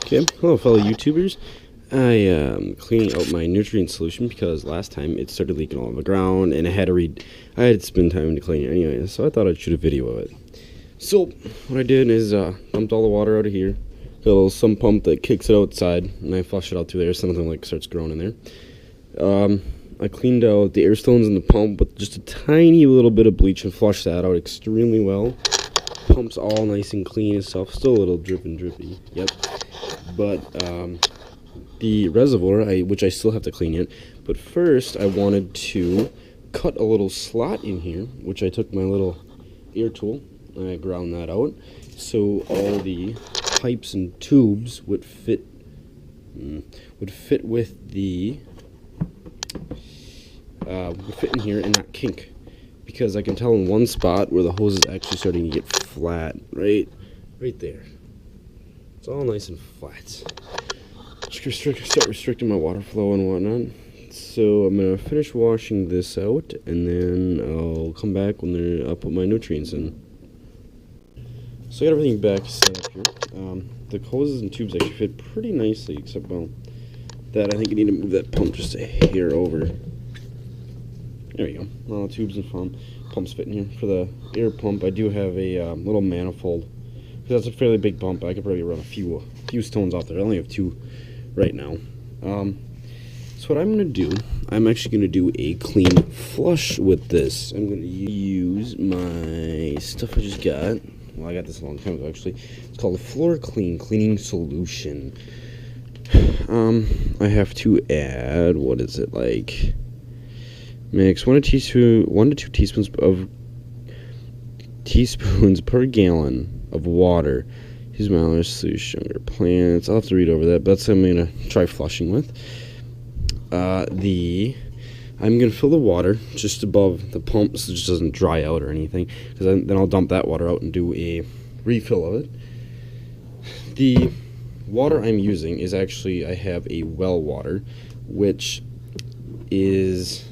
Okay, hello fellow YouTubers. I am cleaning out my nutrient solution because last time it started leaking all over the ground and I had to spend time to clean it anyway, so I thought I'd shoot a video of it. So what I did is dumped all the water out of here, got a little sump pump that kicks it outside, and I flush it out through there so nothing like starts growing in there. I cleaned out the air stones in the pump with just a tiny little bit of bleach and flushed that out extremely well. Pump's all nice and clean and stuff, still a little drippy, yep. But the reservoir, which I still have to clean yet, but first I wanted to cut a little slot in here, which I took my little air tool and I ground that out so all the pipes and tubes would fit with the would fit in here and not kink, because I can tell in one spot where the hose is actually starting to get flat, right there. It's all nice and flat. Start restricting my water flow and whatnot. So I'm gonna finish washing this out, and then I'll come back when I'll put my nutrients in. So I got everything back set up here. The hoses and tubes actually fit pretty nicely, except well, that I think I need to move that pump just a hair over. There we go. All the tubes and pumps fit in here. For the air pump, I do have a little manifold, because that's a fairly big pump. I could probably run a few stones off there. I only have 2 right now. So what I'm going to do, I'm actually going to do a clean flush with this. I'm going to use my stuff I just got. Well, I got this a long time ago, actually. It's called the Floor Clean Cleaning Solution. I have to add, what is it, like, mix 1 to 2 teaspoons per gallon of water. Use mild solution sugar plants. I'll have to read over that, but that's what I'm going to try flushing with. I'm going to fill the water just above the pump so it just doesn't dry out or anything, because then I'll dump that water out and do a refill of it. The water I'm using is actually, I have a well water, which is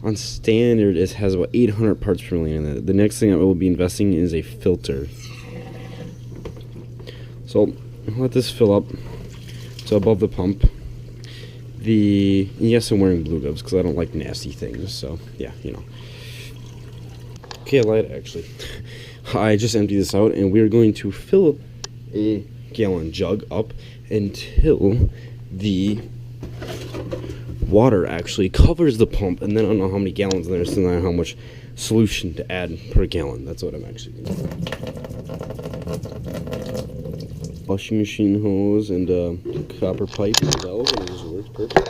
on standard. It has about 800 parts per million in it. The next thing I will be investing in is a filter. So let this fill up to above the pump. Yes, I'm wearing blue gloves because I don't like nasty things, so yeah, you know. Okay, I lied actually. I just emptied this out, and we're going to fill a gallon jug up until the water actually covers the pump, and then I don't know how many gallons in there, so then I know how much solution to add per gallon. That's what I'm actually doing. Washing machine hose and copper pipe valve, and it just works perfect.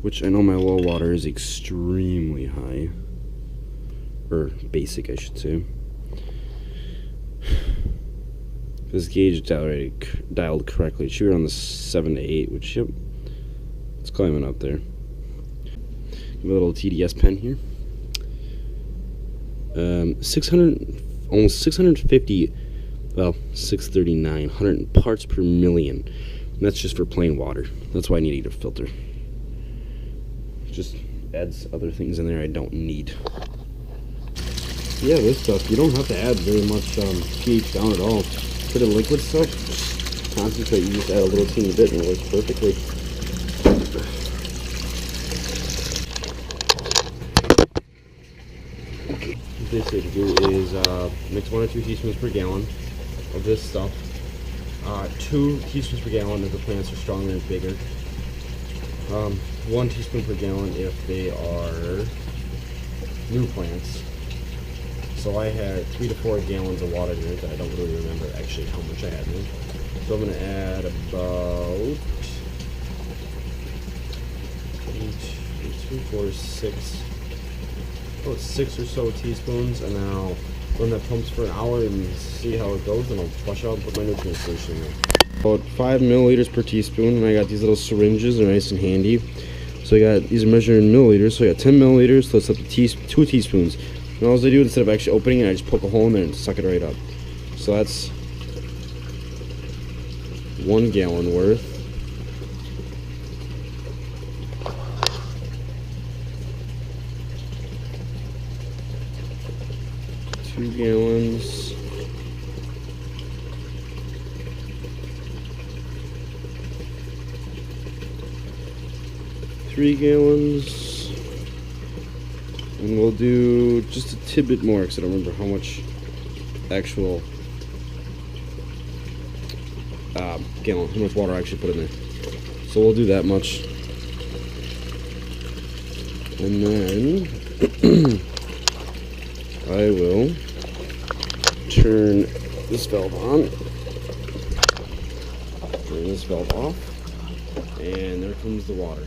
Which I know my well water is extremely high, or basic I should say. This gauge is dialed correctly. It should be around the 7 to 8, which, yep, it's climbing up there. Give me a little TDS pen here. 600, almost 650, well, 639, 100 parts per million. And that's just for plain water. That's why I need a filter. Just adds other things in there I don't need. Yeah, this stuff, you don't have to add very much pH down at all. For the liquid stuff, just concentrate. You just add a little teeny bit and it works perfectly. What this to do is mix 1 or 2 teaspoons per gallon of this stuff. 2 teaspoons per gallon if the plants are stronger and bigger. 1 teaspoon per gallon if they are new plants. So I had 3 to 4 gallons of water in it that I don't really remember actually how much I had in it. So I'm going to add about 6 or so teaspoons, and then I'll run that pumps for an hour and see how it goes, and I'll flush out and put my nutrient solution in there. About 5 milliliters per teaspoon, and I got these little syringes. They're nice and handy. So these are measured in milliliters, so I got 10 milliliters, so it's up to 2 teaspoons. And all I do, instead of actually opening it, I just poke a hole in there and suck it right up. So that's 1 gallon worth. 2 gallons. Three gallons. And we'll do just a tidbit more because I don't remember how much actual gallon, how much water I actually put in there. So we'll do that much. And then I will turn this valve on, turn this valve off, and there comes the water.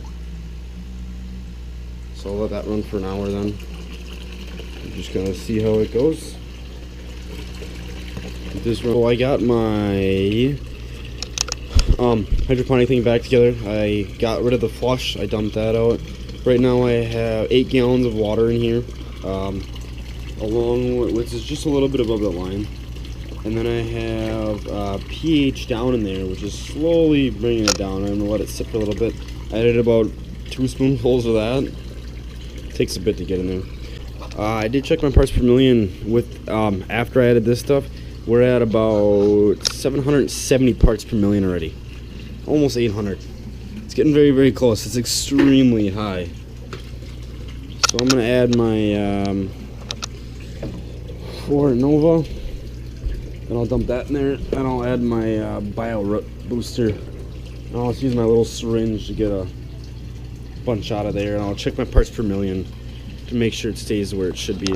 So I'll let that run for an hour then. I'm just gonna see how it goes. So I got my hydroponic thing back together. I got rid of the flush, I dumped that out. Right now I have 8 gallons of water in here, along with, which is just a little bit above that line. And then I have pH down in there, which is slowly bringing it down. I'm gonna let it sit for a little bit. I added about 2 spoonfuls of that. Takes a bit to get in there. I did check my parts per million with after I added this stuff. We're at about 770 parts per million already. Almost 800. It's getting very, very close. It's extremely high. So I'm going to add my Flora Nova. And I'll dump that in there. And I'll add my Bio Root Booster. And I'll just use my little syringe to get a bunch out of there. And I'll check my parts per million to make sure it stays where it should be.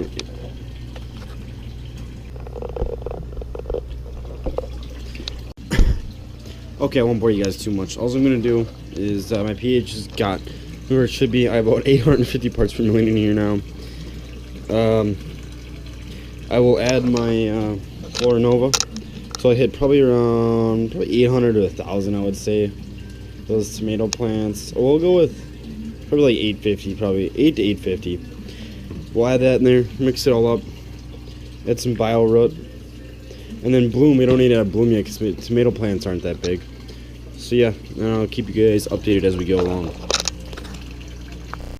Okay, I won't bore you guys too much. All I'm going to do is my pH has got where it should be. I have about 850 parts per million in here now. I will add my Flora Nova. So I hit probably around 800 to 1,000, I would say. Those tomato plants. Oh, we'll go with probably like 850, probably 8 to 850. We'll add that in there, mix it all up. Add some Bio Root. And then bloom, we don't need to have bloom yet because tomato plants aren't that big. So yeah, and I'll keep you guys updated as we go along.